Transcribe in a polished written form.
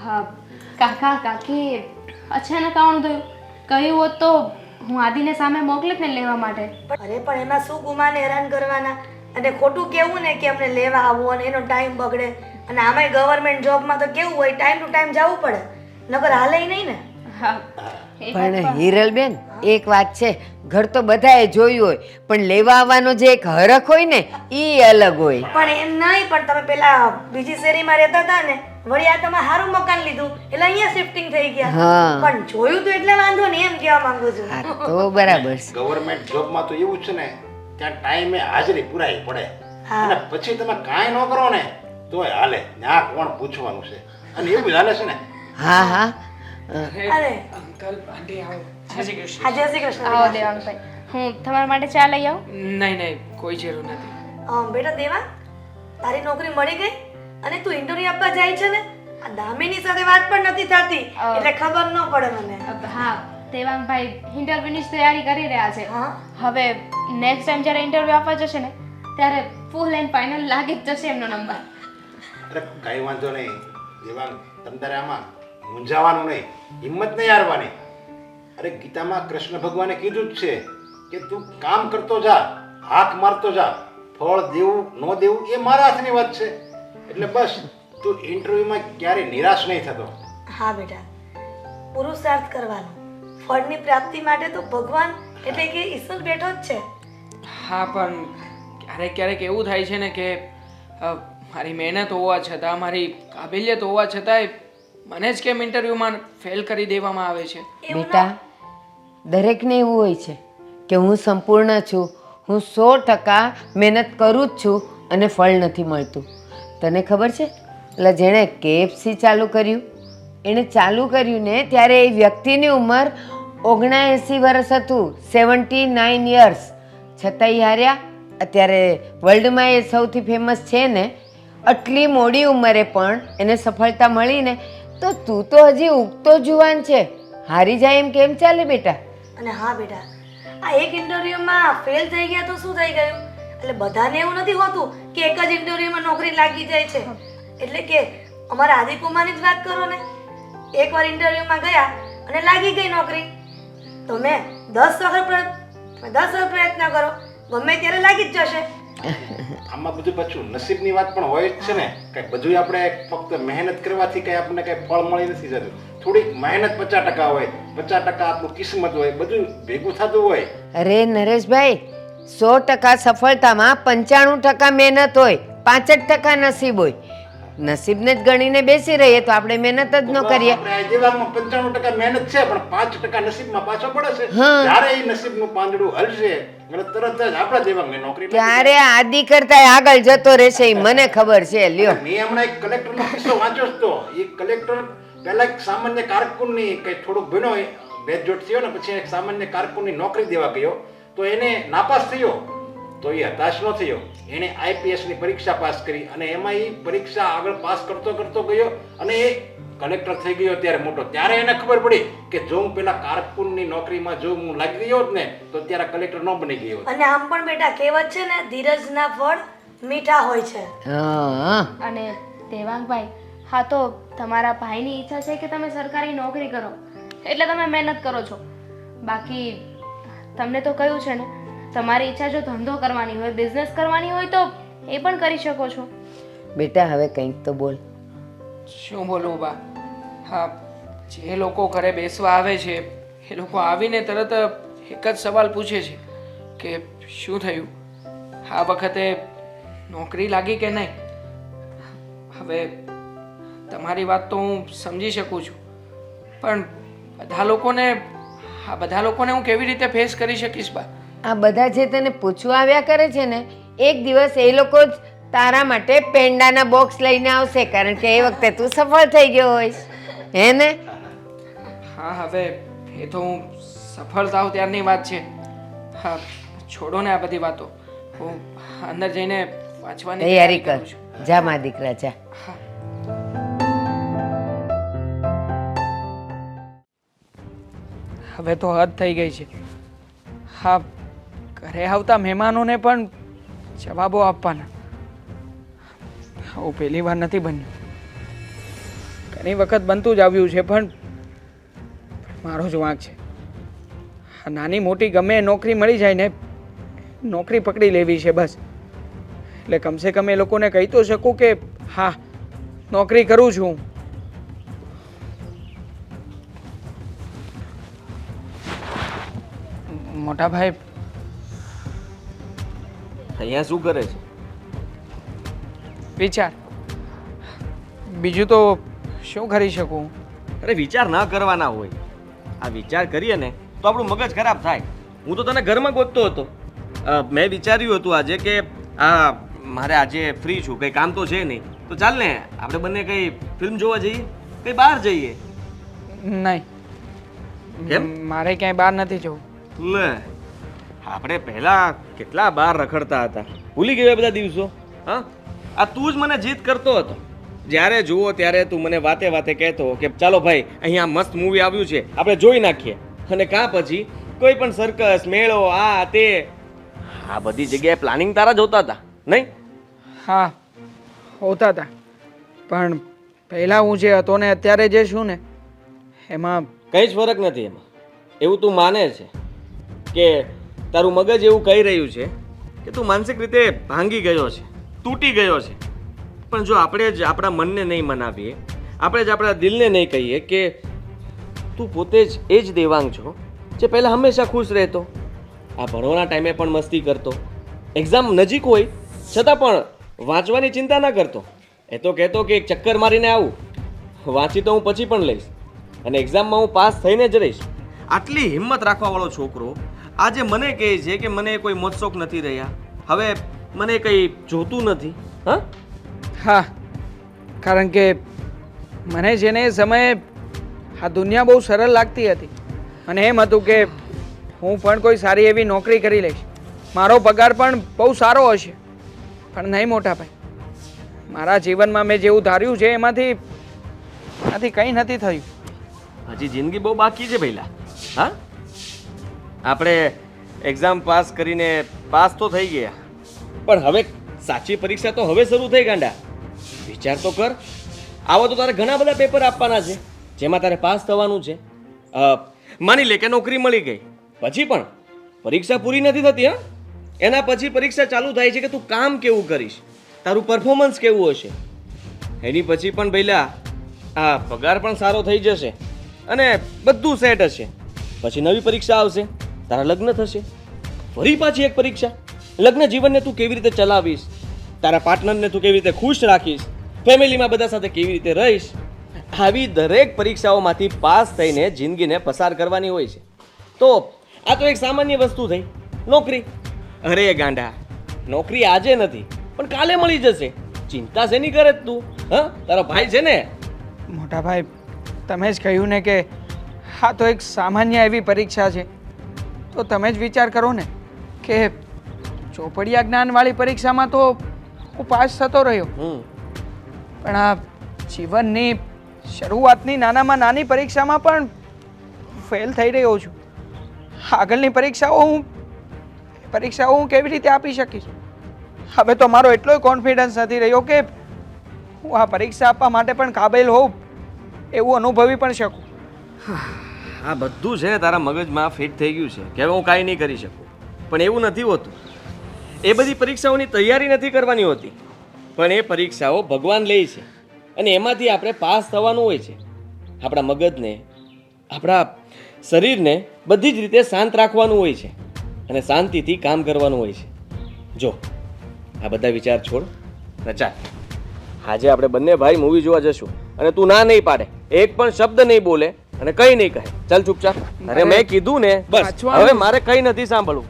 હા કાકા કાકી અચાનક આવવાનું થયું. કહ્યું હોત તો હું આદિને સામે મોકલેત ને લેવા માટે. અરે પણ એમાં શું ગુમાને હેરાન કરવાના અને ખોટું કેવું ને કે અમને લેવા આવો અને એનો ટાઈમ બગડે અને આમાંય ગવર્મેન્ટ જોબમાં તો કેવું હોય ટાઈમ ટુ ટાઈમ જવું પડે નકર હાલે નહીં ને. હા એ વાત પણ હિરલબેન એક વાત છે, ઘર તો બધાએ જોયું હોય પણ લેવા આવવાનો જે એક હરખ હોય ને એ અલગ હોય. પણ એમ નહીં, પણ તમે પેલા બીજી શેરીમાં રહેતા હતા ને વળી આ તમે સારું મકાન લીધું એટલે અહીંયા શિફ્ટિંગ થઈ ગયા. હા. પણ જોયું તો એટલે વાંધો નહીં એમ કહેવા માંગુ છું. હા તો બરાબર છે. ગવર્મેન્ટ જોબમાં તો એવું છે ને ત્યાં ટાઈમે હાજરી પુરાવી પડે હા. અને પછી તમે કાંઈ ન કરો ને તોય હાલે. ત્યાં કોણ પૂછવાનું છે અને એવું જ હાલે છે ને. હા હા અરે અંકલ આંટી આવો. જય શ્રી કૃષ્ણ. હા જય શ્રી કૃષ્ણ. આવો દેવાંગભાઈ, હું તમારા માટે ચા લઈ આવું. નહીં નહીં કોઈ જરૂર નથી. બેટા દેવા તારી નોકરી મળી ગઈ અને તું ઇન્ટરવ્યુ આપવા જાય છે ને આ દામિની સાથે વાત પણ નથી થતી એટલે ખબર ન પડે મને. હા દેવાંગભાઈ ઇન્ટરવ્યુની જ તૈયારી કરી રહ્યા છે. હા હવે નેક્સ્ટ ટાઈમ જ્યારે ઇન્ટરવ્યુ આપવા જશે ને ત્યારે ફૂલ એન્ડ ફાઇનલ લાગી જ જશે એમનો નંબર. અરે કાંઈ વાંધો નહીં દેવાંગ, તમ તારે આમાં મૂંઝાવાનું નહીં, હિંમત નહીં હારવાની. અરે ગીતામાં કૃષ્ણ ભગવાને કીધું જ છે કે તું કામ કરતો જા, હાથ મારતો જા, ફળ દેવું ન દેવું એ મારા હાથની વાત છે. એટલે બસ તું ઇન્ટરવ્યુમાં ક્યારેય નિરાશ નહીં થતો. હા બેટા પુરુષાર્થ કરવાનો, ફળની પ્રાપ્તિ માટે તો ભગવાન એટલે કે ઈશ્વર બેઠો જ છે. હા પણ ક્યારેક ક્યારેક એવું થાય છે ને કે મારી મહેનત હોવા છતાં મારી કાબિલિયત હોવા છતાંય મને જ કેમ ઇન્ટરવ્યૂમાં ફેલ કરી દેવામાં આવે છે. બેટા દરેકને એવું હોય છે કે હું સંપૂર્ણ છું, હું 100% મહેનત કરું જ છું અને ફળ નથી મળતું. તને ખબર છે એટલે જેણે KFC ચાલુ કર્યું એણે ચાલુ કર્યું ને ત્યારે એ વ્યક્તિની ઉંમર 79 વર્ષ હતું, 79 યર્સ, છતાં એ હાર્યા. અત્યારે વર્લ્ડમાં એ સૌથી ફેમસ છે ને, આટલી મોડી ઉંમરે પણ એને સફળતા મળી ને તો તું તો હજી ઉગતો જુવાન છે, હારી જાય એમ કેમ ચાલે બેટા? અને હા બેટા આ એક ઇન્ટરવ્યુમાં ફેલ થઈ ગયા તો શું થઈ ગયું? એટલે બધાને એવું નથી હોતું કે એક જ ઇન્ટરવ્યુમાં નોકરી લાગી જાય છે. એટલે કે અમારા આદિકુમારની જ વાત કરો ને, એકવાર ઇન્ટરવ્યુમાં ગયા અને લાગી ગઈ નોકરી તો મેં 10 વખત પ્રયત્ન કરો ગમે ત્યારે લાગી જ જશે. આમાં બધું પાછું નસીબની વાત પણ હોય જ છે ને. કઈ બધું આપણે ફક્ત મહેનત કરવાથી કઈ આપણને કઈ ફળ મળી નથી જતું. થોડીક મહેનત 50% હોય, 50% આપણું કિસ્મત હોય, બધું ભેગું થતું હોય. અરે નરેશભાઈ, 100% સફળતામાં 95% મહેનત હોય, 5% નસીબ હોય. નસીબને જ ગણીને બેસી રહીએ તો આપણે મહેનત જ ન કરીએ. આપણે આ જીવનમાં 95% મહેનત છે પણ 5% નસીબમાં પાછો પડે છે. હા. જ્યારે એ નસીબનું પાંદડું હલશે એટલે તરત જ આપણા દેવાંગને નોકરી લાગી ત્યારે આદિ કરતા આગળ જતો રહેશે એ મને ખબર છે. લ્યો જાય. મેં હમણાં એક કલેક્ટરનો કિસ્સો વાંચ્યો હતો. એ કલેક્ટર પહેલા એક સામાન્ય કારકુનની કઈ થોડુંક ભણ્યો, ગ્રેજ્યુએટ થયો ને પછી એક સામાન્ય કારકુનની નોકરી દેવા ગયો તો એને નાપાસ થયો. તો એ હતાશ ન થયો, એણે IPSની પરીક્ષા પાસ કરી અને એમાં એ પરીક્ષા આગળ પાસ કરતો કરતો ગયો અને એ કલેક્ટર થઈ ગયો ત્યારે મોટો. ત્યારે એને ખબર પડી કે જો હું પેલા કારકુનની નોકરીમાં જો હું લાગી ગયો હોત ને તો ત્યારે કલેક્ટર ન બની ગયો હોત. અને આમ પણ બેટા કહેવત છે ને ધીરજના ફળ મીઠા હોય છે. હા અને દેવાંગભાઈ, હા તો તમારા ભાઈની ઈચ્છા છે કે તમે સરકારી નોકરી કરો એટલે તમે મહેનત કરો છો. બાકી તમને તો કહ્યું છે ને તમારી ઈચ્છા જો ધંધો કરવાની હોય, બિઝનેસ કરવાની હોય તો એ પણ કરી શકો છો. બેટા હવે કંઈક તો બોલ. શું બોલું બા? હા, જે લોકો ઘરે બેસવા આવે છે એ લોકો આવીને તરત એક જ સવાલ પૂછે છે કે શું થયું, આ વખતે નોકરી લાગી કે નહીં. હવે તમારી વાત તો હું સમજી શકું છું પણ બધા લોકોને હું કેવી રીતે ફેસ કરી શકીશ બા? આ બધા જે તને પૂછવા આવ્યા કરે છે ને એક દિવસ એ લોકો જ તારા માટે પેંડાના બોક્સ લઈને આવશે કારણ કે એ વખતે તું સફળ થઈ ગયો હોઈશ, હે ને? હા હવે એ તો હું સફળ થાવ ત્યારની વાત છે. હા છોડો ને આ બધી વાતો, હું અંદર જઈને વાંચવાની તૈયારી કરું કર. છું. જા મા દીકરા જા. હા. હવે તો હદ થઈ ગઈ છે. હા, ઘરે આવતા મહેમાનોને પણ જવાબો આપવાના. આવું પહેલી વાર નથી બન્યું. ઘણી વખત બનતું જ આવ્યું છે, પણ મારો જ વાંક છે. આ નાની મોટી ગમે એ નોકરી મળી જાય ને, નોકરી પકડી લેવી છે બસ. એટલે કમસે કમ એ લોકોને કહી તો શકું કે હા, નોકરી કરું છું. મોટા ભાઈ, અહીંયા શું કરે છે? વિચાર. બીજું તો શું કરી શકું? અરે વિચાર ના કરવાના હોય. આ વિચાર કરીએ ને તો આપણું મગજ ખરાબ થાય. હું તો તને ઘરમાં ગોતતો હતો. મેં વિચાર્યું હતું આજે કે મારે આજે ફ્રી છું, કંઈ કામ તો છે નહીં, તો ચાલ ને આપણે બંને કંઈ ફિલ્મ જોવા જઈએ, કંઈ બહાર જઈએ. નહીં. કેમ? મારે ક્યાંય બહાર નથી જવું. લે, આપણે પહેલા કેટલા બહાર રખડતા હતા, ભૂલી ગયો એ બધા દિવસો? હા, આ તું જ મને જીદ કરતો હતો. જ્યારે જુઓ ત્યારે તું મને વાતે વાતે કહેતો કે ચાલો ભાઈ, અહીંયા મસ્ત મૂવી આવ્યું છે, આપણે જોઈ નાખીએ. અને કાં પછી કોઈ પણ સર્કસ, મેળો, આ તે, આ બધી જગ્યાએ પ્લાનિંગ તારા જ હોતા હતા, નહીં? હા, હોતા હતા. પણ પહેલાં હું જે હતો ને અત્યારે જે છું ને, એમાં કંઈ જ ફરક નથી એમાં. એવું તું માને છે કે તારું મગજ એવું કહી રહ્યું છે કે તું માનસિક રીતે ભાંગી ગયો છે, તૂટી ગયો છે. પણ જો આપણે જ આપણા મનને નહીં મનાવીએ, આપણે જ આપણા દિલને નહીં કહીએ કે તું પોતે જ એ જ દેવાંગ છો જે પહેલાં હંમેશા ખુશ રહેતો, આ ભણવાના ટાઈમે પણ મસ્તી કરતો, એક્ઝામ નજીક હોય છતાં પણ વાંચવાની ચિંતા ના કરતો. એ તો કહેતો કે એક ચક્કર મારીને આવું, વાંચી તો હું પછી પણ લઈશ અને એક્ઝામમાં હું પાસ થઈને જ રહીશ. આટલી હિંમત રાખવાવાળો છોકરો આજે મને કહે છે કે મને કોઈ મોજશોખ નથી રહ્યા, હવે મને કંઈ જોતું નથી. હા હા, કારણ કે મને છે ને એ સમયે આ દુનિયા બહુ સરળ લાગતી હતી અને એમ હતું કે હું પણ કોઈ સારી એવી નોકરી કરી લઈશ, મારો પગાર પણ બહુ સારો હશે. પણ નહીં મોટા ભાઈ, મારા જીવનમાં મેં જેવું ધાર્યું છે એમાંથી કંઈ નથી થયું. હજી જિંદગી બહુ બાકી છે પહેલા. હા, આપણે એક્ઝામ પાસ કરીને પાસ તો થઈ ગયા, પણ હવે સાચી પરીક્ષા તો હવે શરૂ થઈ. ગાંડા, વિચાર તો કર. આવા તો તારે ઘણા બધા પેપર આપવાના છે જેમાં તારે પાસ થવાનું છે. માની લે કે નોકરી મળી ગઈ, પછી પણ પરીક્ષા પૂરી નથી થતી. હા, એના પછી પરીક્ષા ચાલુ થાય છે કે તું કામ કેવું કરીશ, તારું પરફોર્મન્સ કેવું હશે. એની પછી પણ પહેલા આ પગાર પણ સારો થઈ જશે અને બધું સેટ હશે. પછી નવી પરીક્ષા આવશે, તારા લગ્ન થશે, ફરી પાછી એક પરીક્ષા. લગ્ન જીવનને તું કેવી રીતે ચલાવીશ, તારા પાર્ટનરને તું કેવી રીતે ખુશ રાખીશ, ફેમિલીમાં બધા સાથે કેવી રીતે રહીશ, આવી દરેક પરીક્ષાઓમાંથી પાસ થઈને જિંદગીને પસાર કરવાની હોય છે. તો આ તો એક સામાન્ય વસ્તુ થઈ, નોકરી. અરે ગાંડા, નોકરી આજે નથી પણ કાલે મળી જશે, ચિંતા શેની કરે તું? હા, તારો ભાઈ છે ને. મોટા ભાઈ, તમે જ કહ્યું ને કે હા તો એક સામાન્ય એવી પરીક્ષા છે, તો તમે જ વિચાર કરો ને કે ચોપડિયા જ્ઞાનવાળી પરીક્ષામાં તો હું પાસ થતો રહ્યો, પણ આ જીવનની શરૂઆતની નાનામાં નાની પરીક્ષામાં પણ ફેલ થઈ રહ્યો છું. આગળની પરીક્ષાઓ હું કેવી રીતે આપી શકીશ? હવે તો મારો એટલોય કોન્ફિડન્સ નથી રહ્યો કે હું આ પરીક્ષા આપવા માટે પણ કાબેલ હોઉં એવું અનુભવી પણ શકું. આ બધું છે ને તારા મગજમાં ફિટ થઈ ગયું છે કે હવે હું કાંઈ નહીં કરી શકું, પણ એવું નથી હોતું. એ બધી પરીક્ષાઓની તૈયારી નથી કરવાની હોતી, પણ એ પરીક્ષાઓ ભગવાન લે છે અને એમાંથી આપણે પાસ થવાનું હોય છે. આપણા મગજને, આપણા શરીરને બધી જ રીતે શાંત રાખવાનું હોય છે અને શાંતિથી કામ કરવાનું હોય છે. જો આ બધા વિચાર છોડ ને ચાલ, આજે આપણે બંને ભાઈ મૂવી જોવા જશું અને તું ના નહીં પાડે, એક પણ શબ્દ નહીં બોલે અને કંઈ નહીં કહે. ચાલ ચૂપચાપ. અરે મેં કીધું ને, બસ હવે મારે કંઈ નથી સાંભળવું.